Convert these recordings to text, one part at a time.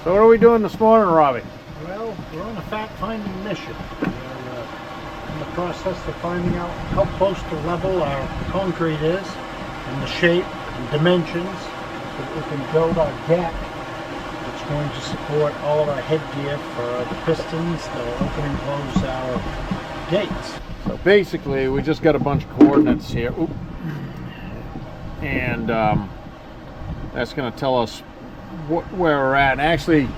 So what are we doing this morning, Robbie? Well, we're on a fact-finding mission. We're in the process of finding out how close to level our concrete is, and the shape and dimensions, so that we can build our deck that's going to support all of our headgear for the pistons that will open and close our gates. So basically, we just got a bunch of coordinates here. Oop. And that's going to tell us where we're at. And actually,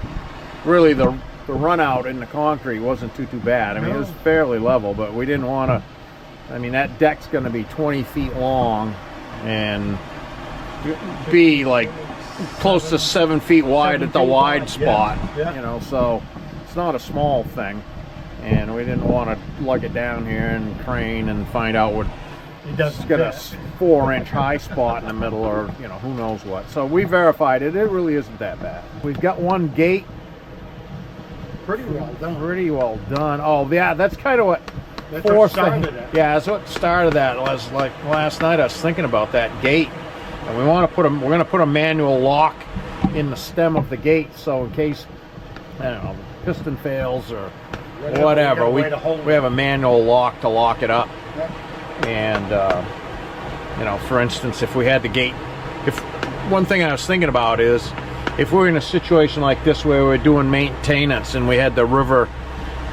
really, the run out in the concrete wasn't too bad. I mean, it was fairly level, but we didn't want to. I mean, that deck's going to be 20 feet long and be like close to 7 feet wide at the wide spot. Yeah. You know, so it's not a small thing. And we didn't want to lug it down here and crane and find out what it's got a 4-inch high spot in the middle, or you know, who knows what. So we verified it. It really isn't that bad. We've got one gate. Pretty well done. Pretty well done. Oh yeah, that's kind of what That's what started it. Yeah, that's what started that. Was like last night I was thinking about that gate, and we want to put we're going to put a manual lock in the stem of the gate, so in case, I don't know, the piston fails or whatever, we have a manual lock to lock it up. Yep. And you know, for instance, if we had the gate, if one thing I was thinking about is if we're in a situation like this where we're doing maintenance and we had the river,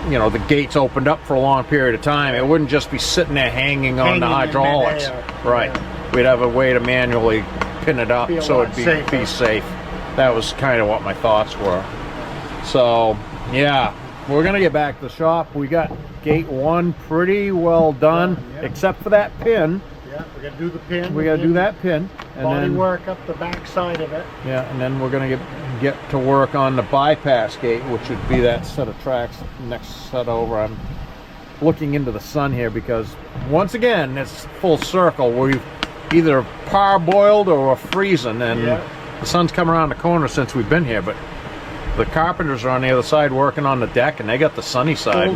you know, the gates opened up for a long period of time, it wouldn't just be sitting there hanging on the hydraulics. Right. Yeah. We'd have a way to manually pin it up so it'd be safe. That was kind of what my thoughts were. So yeah, we're gonna get back to the shop. We got gate 1 pretty well done, except for that pin. Yeah, we got to do the pin. We got to do that pin, and body then work up the back side of it. Yeah, and then we're gonna get to work on the bypass gate, which would be that set of tracks next set over. I'm looking into the sun here because once again it's full circle. We've either parboiled or we're freezing, and the sun's come around the corner since we've been here, but the carpenters are on the other side working on the deck, and they got the sunny side.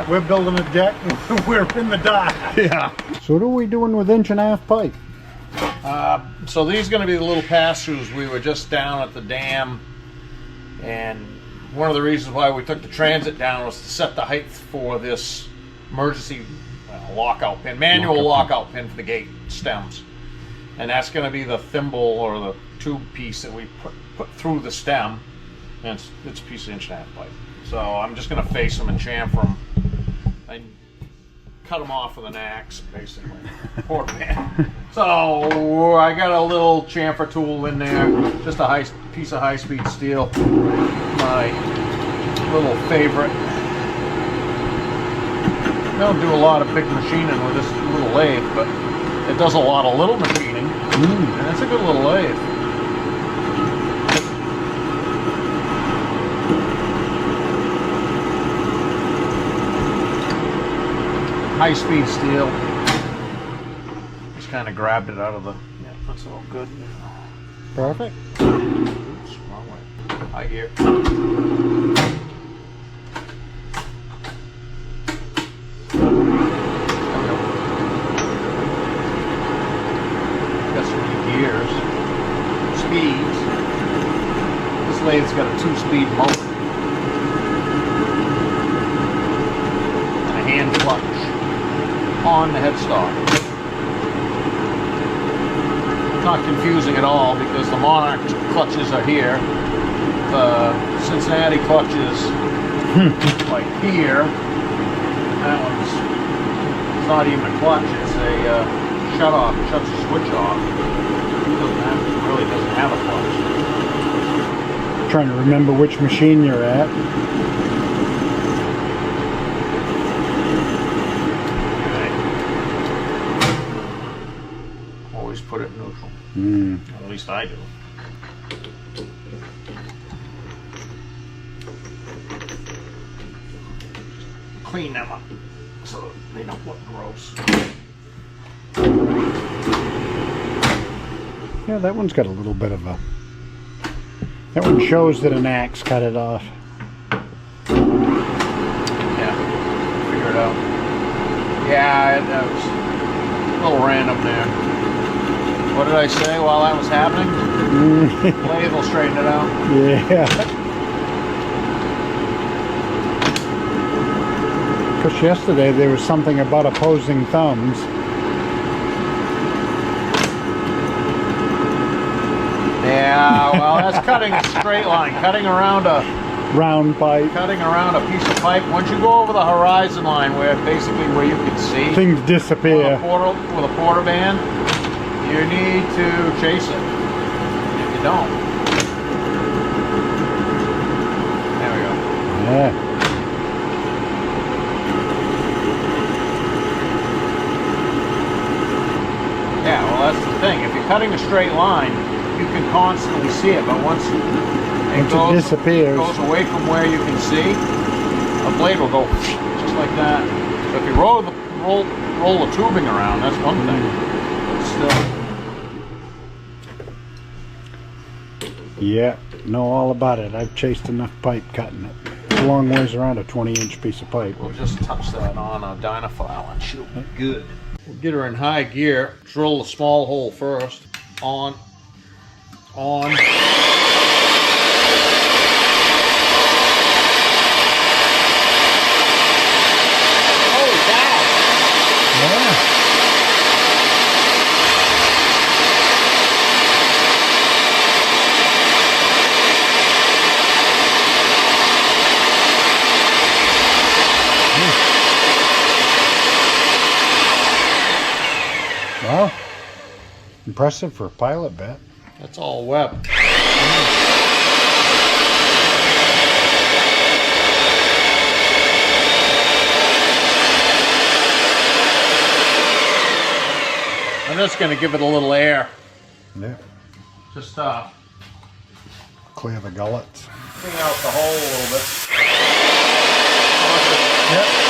We're building a deck and we're in the dark. Yeah. So what are we doing with 1.5 pipe? So these are going to be the little pass-throughs. We were just down at the dam, and one of the reasons why we took the transit down was to set the height for this emergency lockout pin, manual lockout pin for the gate stems. And that's going to be the thimble or the tube piece that we put through the stem, and it's a piece of 1.5 pipe. So I'm just going to face them and chamfer them. I cut them off with an axe, basically. Poor man. So I got a little chamfer tool in there, just a piece of high-speed steel. My little favorite. I don't do a lot of big machining with this little lathe, but it does a lot of little machining, and it's a good little lathe. High-speed steel. Just kind of grabbed it out of the. Yeah, that's all good. Perfect. Oops, wrong way. High gear. Got so many gears, speeds. This lathe's got a 2-speed motor and a hand clutch on the headstock. Not confusing at all because the Monarch clutches are here. The Cincinnati clutch is like here. That one's it's not even a clutch, it's a shut off, shuts the switch off. It really doesn't have a clutch. Trying to remember which machine you're at. Always put it neutral. At least I do. Clean them up so they don't look gross. Yeah, that one's got a little bit of a... That one shows that an axe cut it off. Yeah, figure it out. Yeah, that was a little random there. What did I say while that was happening? Lathe will straighten it out. Yeah. Because yesterday there was something about opposing thumbs. Yeah, well, that's cutting a straight line, cutting around a Round pipe. cutting around a piece of pipe. Once you go over the horizon line, where basically where you can see Things with disappear. a porter band, you need to chase it. If you don't, there we go. Yeah. Yeah, well, that's the thing. If you're cutting a straight line, you can constantly see it, but once it disappears, goes away from where you can see, a blade will go just like that. So if you roll the tubing around, that's one thing. But still, yeah, know all about it. I've chased enough pipe cutting it. It's a long ways around a 20-inch piece of pipe. we'll just touch that on a Dynafile and she'll be good. We'll get her in high gear. Drill the small hole first. On. Holy cow! Yeah. Well, impressive for a pilot bet. That's all web. I'm just going to give it a little air. Yeah. Just Clear the gullets. clean out the hole a little bit. Yep.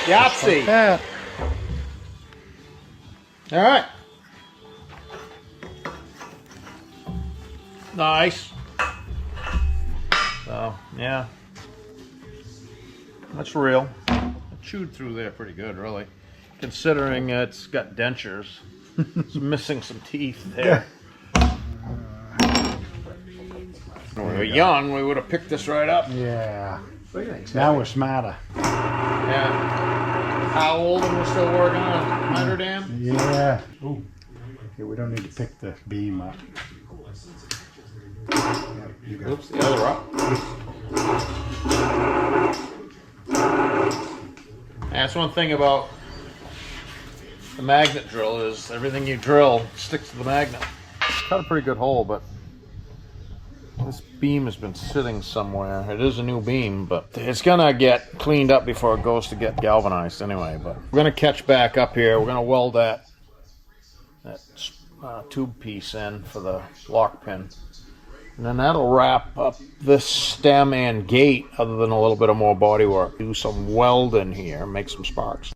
Yahtzee. Yeah. All right. Nice. So, yeah. That's real. It chewed through there pretty good, really. Considering it's got dentures. It's missing some teeth there. When we were young, we would have picked this right up. Yeah. What do you think? Now we're smarter. Yeah. How old and we're still working on Hunter Dam? Yeah. Ooh. Yeah, we don't need to pick the beam up. Yeah, you got Oops, the other up. That's one thing about the magnet drill is everything you drill sticks to the magnet. Got a pretty good hole, but this beam has been sitting somewhere. It is a new beam, but it's gonna get cleaned up before it goes to get galvanized anyway. But we're gonna catch back up here. We're gonna weld that tube piece in for the lock pin. And then that'll wrap up this stem and gate, other than a little bit of more body work. Do some welding here, make some sparks.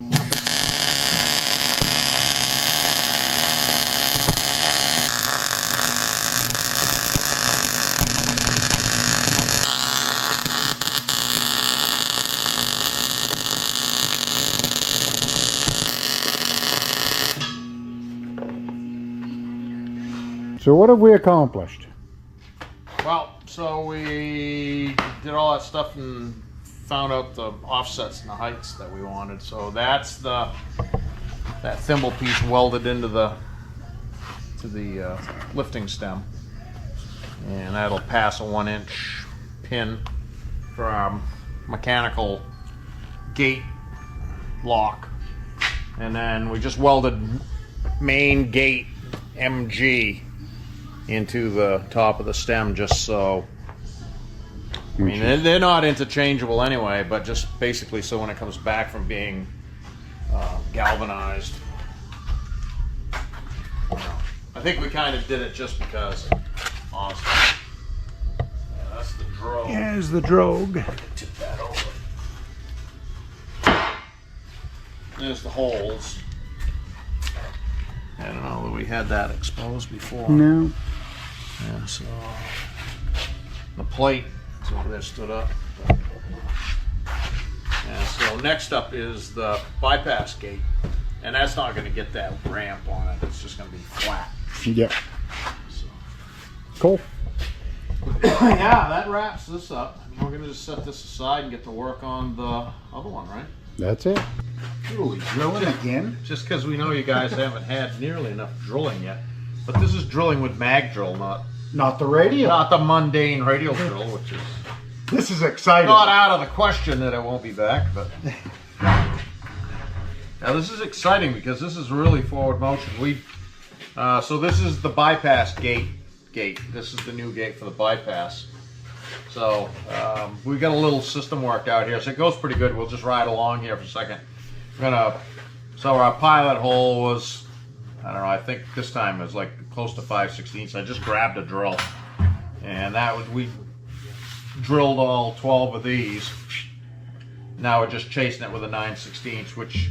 So what have we accomplished? Well, so we did all that stuff and found out the offsets and the heights that we wanted. So that's that thimble piece welded into the lifting stem, and that'll pass a 1-inch pin for our mechanical gate lock. And then we just welded main gate MG into the top of the stem, just so. I mean, they're not interchangeable anyway, but just basically so when it comes back from being galvanized. I think we kind of did it just because. Awesome. Yeah, that's the drogue. Here's the drogue. Tip that over. There's the holes. I don't know that we had that exposed before. No. Yeah, so the plate is over there stood up. Yeah, so next up is the bypass gate. And that's not going to get that ramp on it. It's just going to be flat. Yep. So. Cool. Yeah, that wraps this up. We're going to just set this aside and get to work on the other one, right? That's it. Ooh, drilling again? Just because we know you guys haven't had nearly enough drilling yet. But this is drilling with mag drill, Not the radio. not the mundane radial drill, which is This is exciting. not out of the question that it won't be back. But now this is exciting because this is really forward motion. So this is the bypass gate. This is the new gate for the bypass. So we got a little system worked out here, so it goes pretty good. We'll just ride along here for a second. So our pilot hole was, I don't know, I think this time it was like close to 5/16. I just grabbed a drill, and we drilled all 12 of these. Now we're just chasing it with a 9/16, which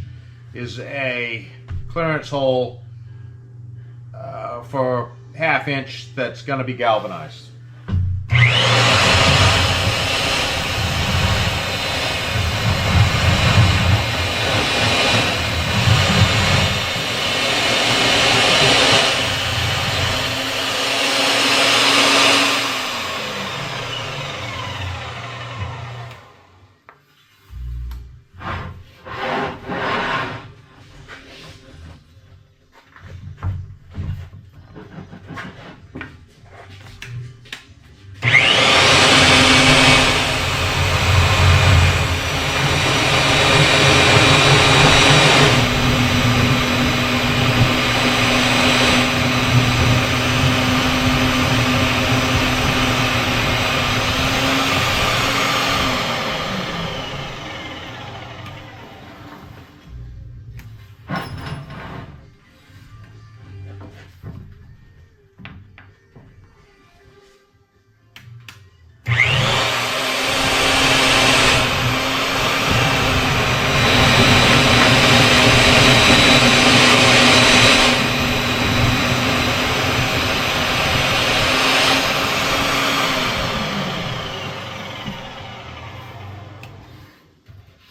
is a clearance hole for 1/2 inch that's going to be galvanized.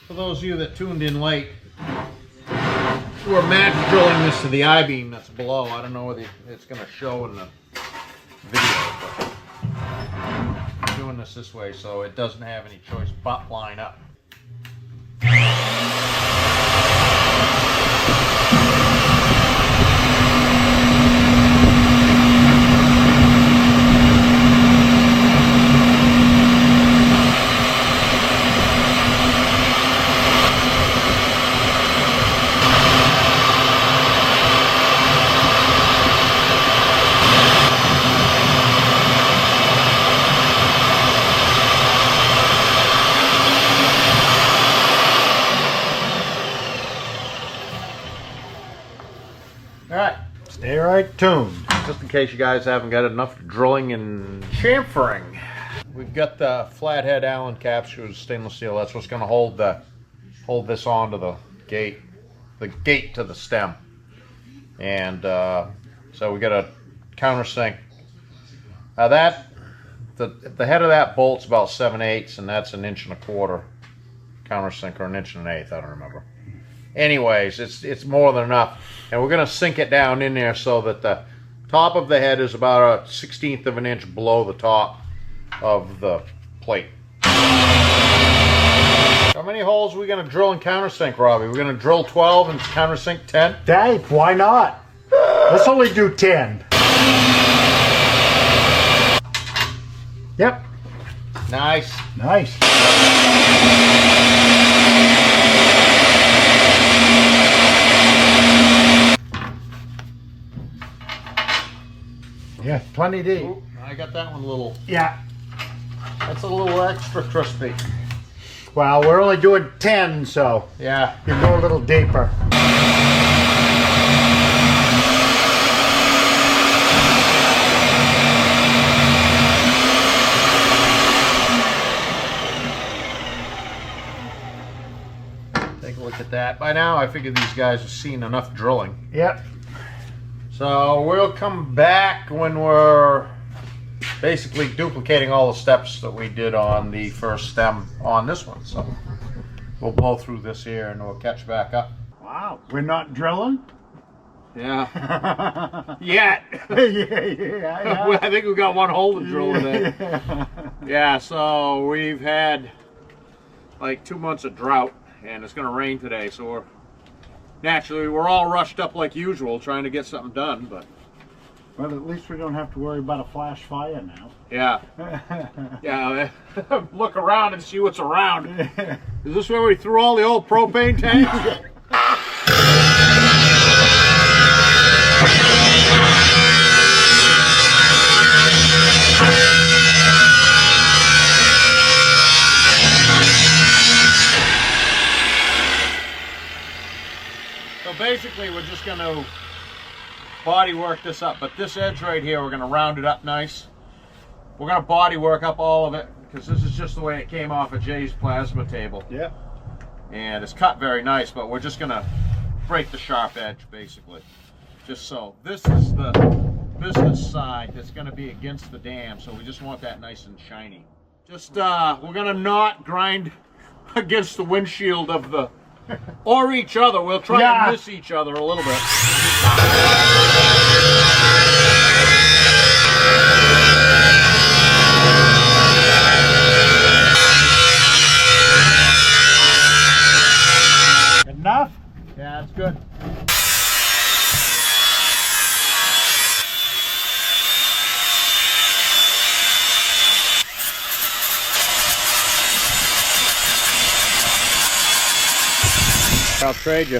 For those of you that tuned in late, we're match drilling this to the I-beam that's below. I don't know whether it's going to show in the video, but I'm doing this way so it doesn't have any choice but line up. Alright, Stay right tuned. just in case you guys haven't got enough drilling and chamfering. We've got the flathead Allen caps, which is stainless steel. That's what's going to hold this onto the gate to the stem. And so we got a countersink. Now the head of that bolt's about 7/8, and that's 1 1/4 inch countersink, or 1 1/8 inch, I don't remember. Anyways, it's more than enough, and we're going to sink it down in there so that the top of the head is about 1/16 of an inch below the top of the plate. How many holes are we going to drill in countersink, Robbie? We're going to drill 12 and countersink 10? Dave, why not? Let's only do 10. Yep. Nice. Nice. Yeah, plenty deep. Ooh, I got that one a little. Yeah. That's a little extra crispy. Well, we're only doing 10, so Yeah. you can go a little deeper. Take a look at that. By now, I figure these guys have seen enough drilling. Yep. So we'll come back when we're basically duplicating all the steps that we did on the first stem on this one. So we'll blow through this here and we'll catch back up. Wow, we're not drilling? Yeah. Yet. yeah. I think we've got one hole to drill in there. Yeah, so we've had like 2 months of drought and it's going to rain today. So we're all rushed up like usual trying to get something done, but Well, at least we don't have to worry about a flash fire now. yeah. Yeah, look around and see what's around. Is this where we threw all the old propane tanks? So basically we're just going to body work this up, but this edge right here we're going to round it up nice. We're going to body work up all of it because this is just the way it came off of Jay's plasma table. Yeah. And it's cut very nice, but we're just going to break the sharp edge basically. Just so. This is the business side that's going to be against the dam, so we just want that nice and shiny. Just we're going to not grind against the windshield of the or each other. We'll try and miss each other a little bit. Enough? Yeah, that's good. I'll trade you.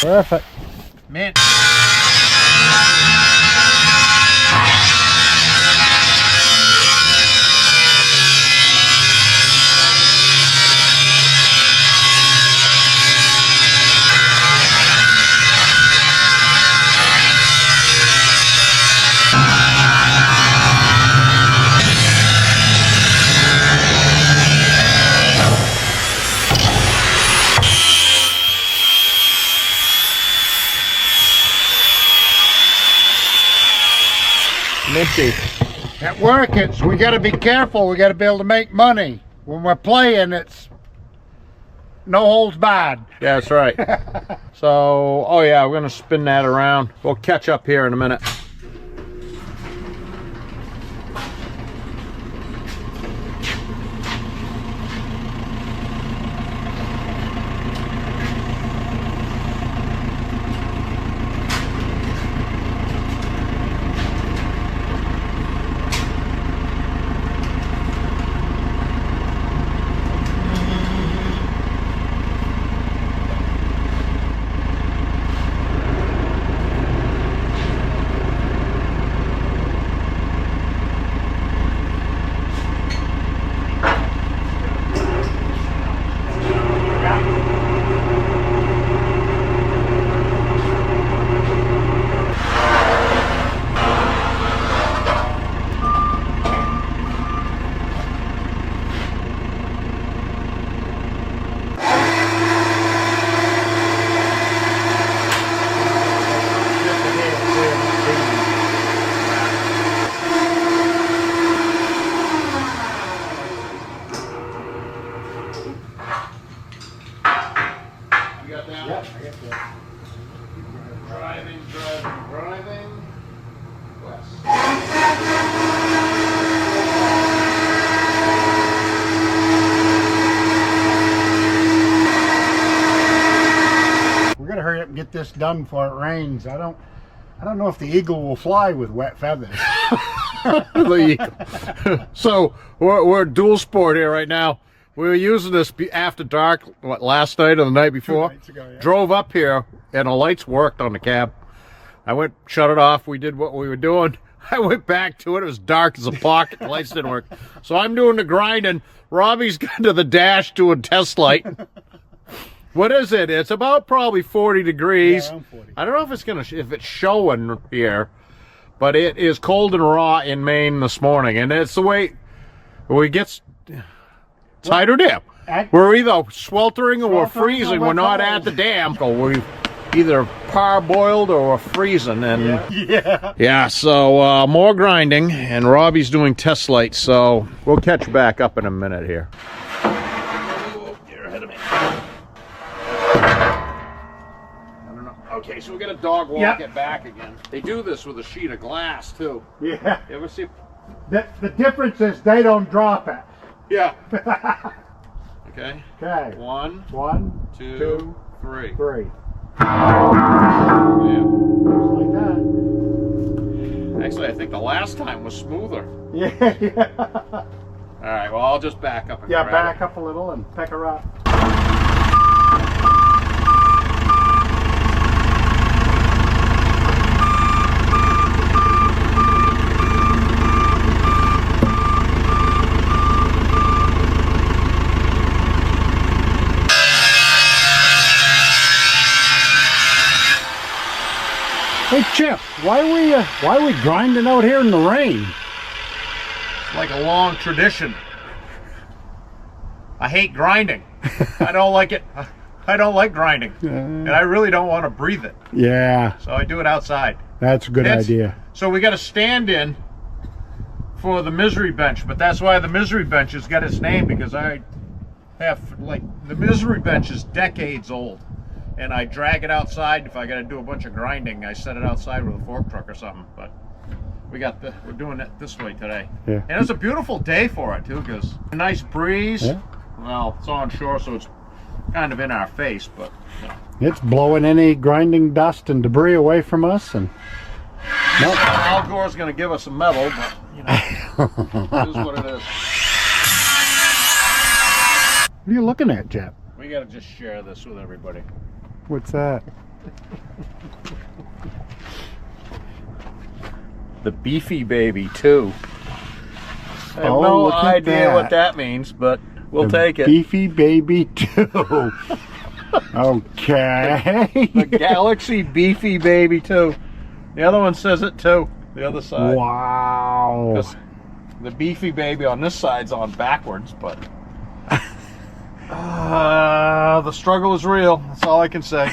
Perfect. Mint. Minty. At work, we got to be careful. We got to be able to make money. When we're playing, it's no holds barred. Yeah, that's right. So, oh yeah, we're gonna spin that around. We'll catch up here in a minute. Driving west. We got to hurry up and get this done before it rains. I don't know if the eagle will fly with wet feathers. So we're dual sport here right now. We were using this after dark, last night or the night before? 2 nights ago, yeah. Drove up here and the lights worked on the cab. I went, shut it off. We did what we were doing. I went back to it. It was dark as a pocket. The lights didn't work. So I'm doing the grinding. Robbie's gone to the dash doing test light. What is it? It's about probably 40 degrees. Yeah, around 40. I don't know if it's if it's showing here, but it is cold and raw in Maine this morning, and it's the way it gets. It's high or dam. We're either sweltering or we're freezing. We're not at the dam. So we've either parboiled or we're freezing, and yeah. So more grinding, and Robbie's doing test lights. So we'll catch back up in a minute here. You're ahead of me. Okay, so we got a dog walk it back again. They do this with a sheet of glass too. Yeah. You ever see? The difference is they don't drop it. Yeah. Okay. Okay. One, two, three. Yeah. Just like that. Actually, I think the last time was smoother. Yeah. All right. Well, I'll just back up and Yeah, grab back it. up a little and pick her up. Hey Chip, why are we grinding out here in the rain? It's like a long tradition. I hate grinding. I don't like it. I don't like grinding, and I really don't want to breathe it. Yeah, So I do it outside. that's a good idea. So we got a stand-in for the misery bench, but that's why the misery bench has got its name, because I have, like, the misery bench is decades old, and I drag it outside. If I got to do a bunch of grinding, I set it outside with a fork truck or something. But we're doing it this way today. Yeah. And it's a beautiful day for it too, because a nice breeze. Yeah. Well, it's on shore, so it's kind of in our face, but you know. It's blowing any grinding dust and debris away from us, and Al Gore's going to give us a medal, but you know, it is what it is. what are you looking at, Chip? We got to just share this with everybody. What's that? The Beefy Baby 2. I have Oh, no look at idea what that. that means, but we'll The take it. Beefy Baby 2. Okay. The Galaxy Beefy Baby 2. The other one says it too. The other side. Wow. 'Cause the Beefy Baby on this side's on backwards, but the struggle is real. That's all I can say.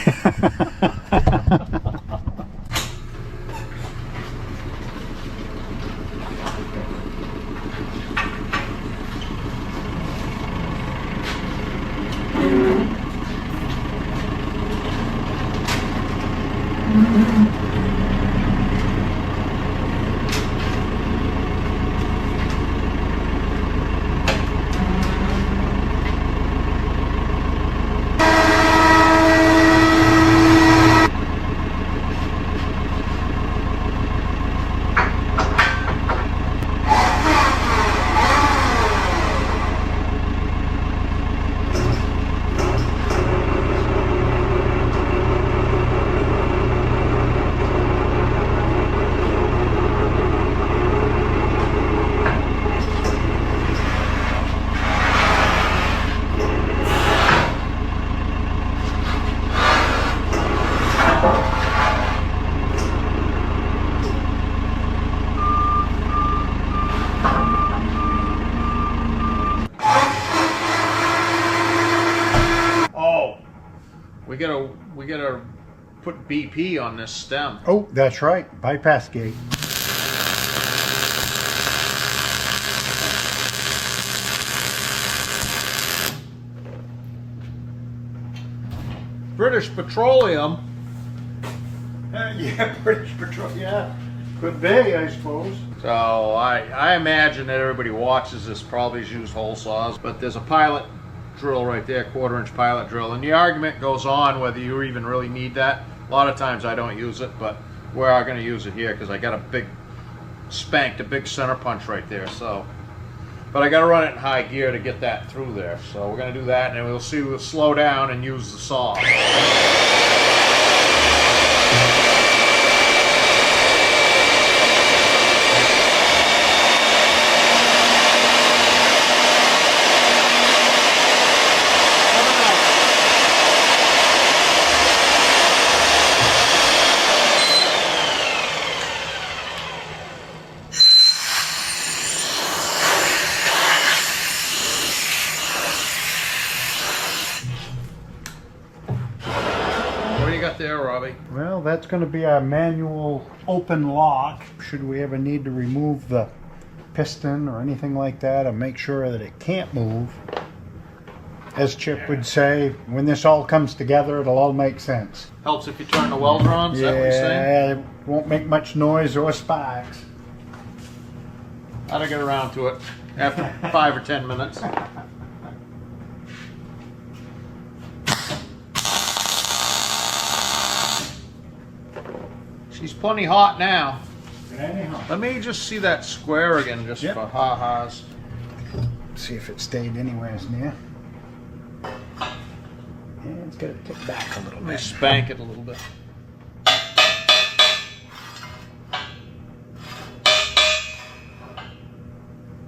We gotta put BP on this stem. Oh, that's right. Bypass gate. British Petroleum. Yeah, British Petroleum. Yeah, could be, I suppose. So I imagine that everybody watches this probably has used hole saws, but there's a pilot drill right there, 1/4-inch pilot drill, and the argument goes on whether you even really need that. A lot of times I don't use it, but we are going to use it here because I got a big center punch right there. So, but I got to run it in high gear to get that through there. So we're going to do that, and then we'll slow down and use the saw. there, Robbie? Well, that's going to be our manual open lock. Should we ever need to remove the piston or anything like that, and make sure that it can't move. As Chip would say, when this all comes together, it'll all make sense. Helps if you turn the welder on, is that what you're saying? Yeah, it won't make much noise or sparks. I'll get around to it after 5 or 10 minutes. She's plenty hot now. Anyhow, Let me just see that square again, just for ha-has. see if it stayed anywhere near. And it's got to tip back a little Let me bit. spank it a little bit.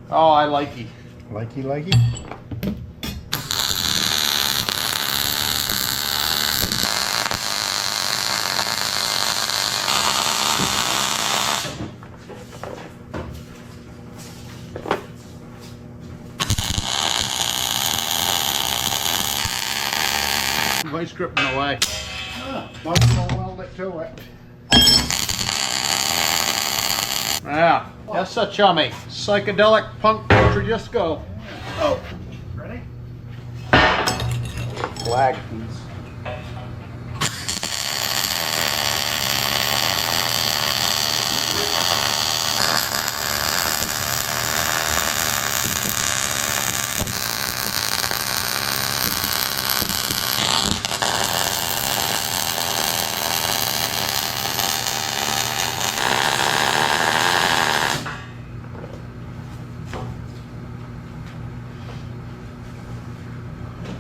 Oh, I likey. Likey. Vice gripping away. Not gonna weld it to it. Yeah, that's a chummy. Psychedelic punk country disco. Oh, ready? Flag piece.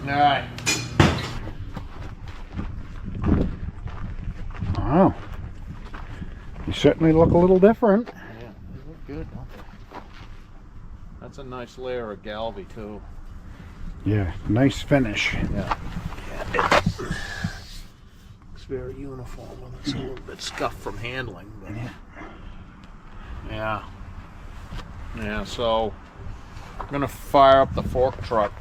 All right. Wow. You certainly look a little different. Yeah, they look good, don't they? That's a nice layer of Galvy too. Yeah, nice finish. Yeah. It's very uniform. It's a little bit scuffed from handling, but yeah. Yeah, so I'm gonna fire up the fork truck.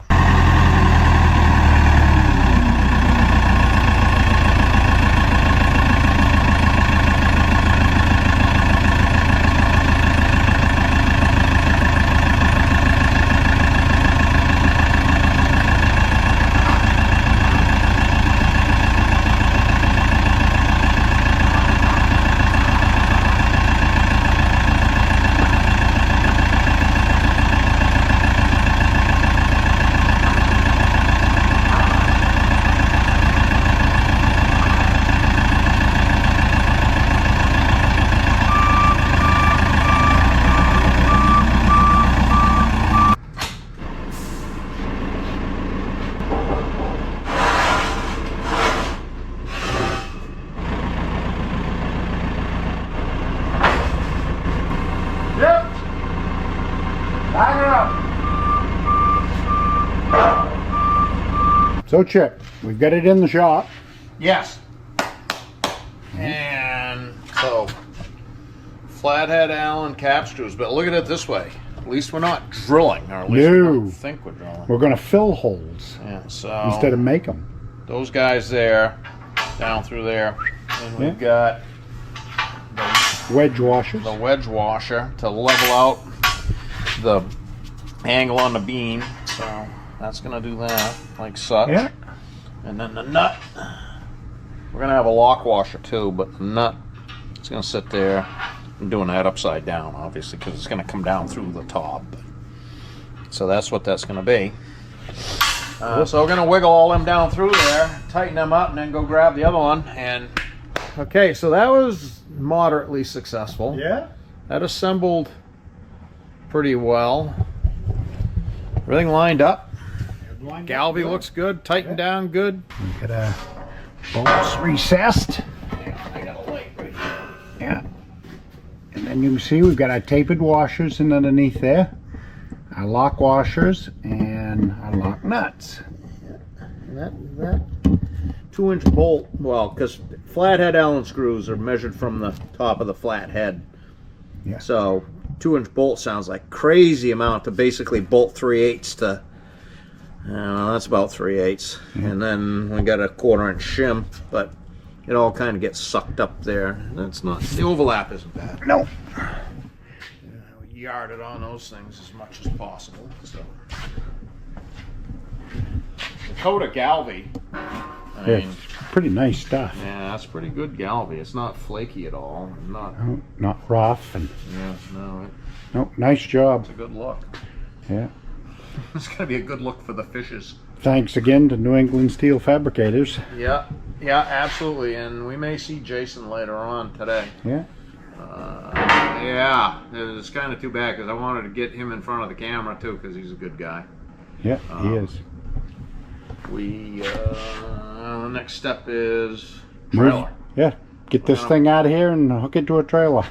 So Chip, we've got it in the shop. Yes. And so, flathead Allen cap screws, but look at it this way. At least we're not drilling, or at least we No. don't think we're drilling. We're going to fill holes Yeah, so instead of make them. those guys there, down through there, and we've got Wedge washers. the wedge washer to level out the angle on the beam. So that's gonna do that, like such. Yeah. And then the nut, we're gonna have a lock washer too, but the nut is gonna sit there. I'm doing that upside down, obviously, because it's gonna come down through the top. So that's what that's gonna be. So we're gonna wiggle all them down through there, tighten them up, and then go grab the other one. And okay, so that was moderately successful. Yeah. That assembled pretty well. Everything lined up. Galvy looks good, tightened down good. We got our bolts recessed. I got a light right here. Yeah. And then you can see we've got our tapered washers in underneath there, our lock washers, and our lock nuts. That 2-inch bolt, well, because flathead Allen screws are measured from the top of the flathead. Yeah. So 2-inch bolt sounds like crazy amount to basically bolt 3/8 to. That's about 3/8, and then we got a 1/4 inch shim, but it all kind of gets sucked up there. That's not, the overlap isn't bad. No. We yarded on those things as much as possible. So the Dakota Galvy, I Yeah, mean, it's pretty nice stuff. yeah, that's pretty good Galvy. It's not flaky at all. Not, No, not rough and yeah, no, no, nice job. it's a good look. Yeah. It's gonna be a good look for the fishes. Thanks again to New England Steel Fabricators. Yeah, yeah, absolutely. And we may see Jason later on today. Yeah. Yeah, it's kind of too bad because I wanted to get him in front of the camera too because he's a good guy. Yeah, he is. The next step is trailer. Yeah. Get this thing out of here and hook it to a trailer.